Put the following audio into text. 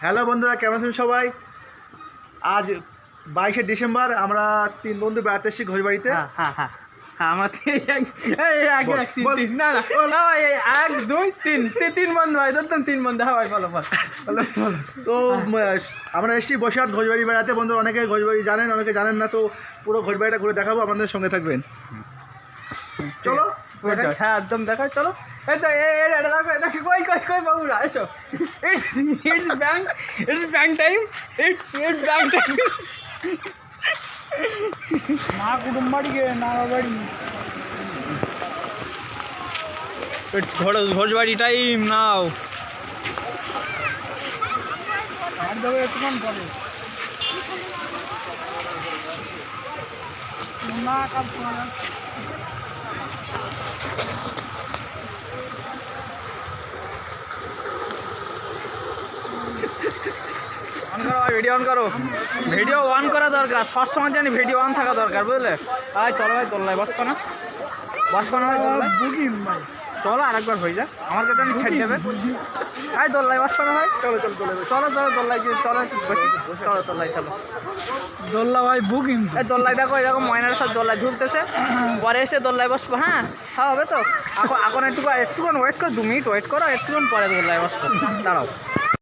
Hello বন্ধুরা, কেমন আছেন সবাই? আজ 22শে ডিসেম্বর আমরা তিন বন্ধু বেড়াতে এসেছি ঘোষবাড়িতে। আমার এক দুই তিন তিন বন্ধু হয়, ধরতাম তিন বন্ধু। হ্যাঁ ভাই, বলো বলো বলো বলো। তো আমরা এসেছি বসিরহাট ঘোষবাড়ি বেড়াতে। বন্ধু অনেকে ঘোষবাড়ি জানেন, অনেকে জানেন না। তো পুরো ঘোষবাড়িটা ঘুরে দেখাবো, আমাদের সঙ্গে থাকবেন। চলো। হ্যাঁ একদম দেখো, চলো। এই তো এটা দেখো, দেখো কই কই কই বাবুরা এসো। It's bank time, it's bank time. না কুটুম বাড়ি গে না বাড়ি, ইটস ঘোষবাড়ি টাইম নাও। আর যাবে একটুখান পরে না কাল শোনা যাচ্ছে। ভিডিও অন করো, ভিডিও অন করা দরকার সবসময়, জানি ভিডিও অন থাকা দরকার, বুঝলে? আয় চলো ভাই, দোল্লায় বসবো না, বসবো না ভাই, বুকিং ভাই। চলো আরেকবার হয়ে যা, আমার কাছে আমি ছেড়ে দেবে। আয় দোল্লায় বসবো না ভাই, চলো চলো চলো চলো চলো দোল্লায় চলো, চলো দোল্লায় চলো। দোল্লা ভাই বুকিং, এই দোল্লায় দেখো, এই দেখো ময়নার সব দোল্লায় ঝুলতেছে। পরে এসে দোল্লায় বসবো। হ্যাঁ হবে তো, এখন একটুক্ষণ ওয়েট করো, 2 মিনিট ওয়েট করো, একটুক্ষণ পরে দোল্লায় বসবো, দাঁড়াও।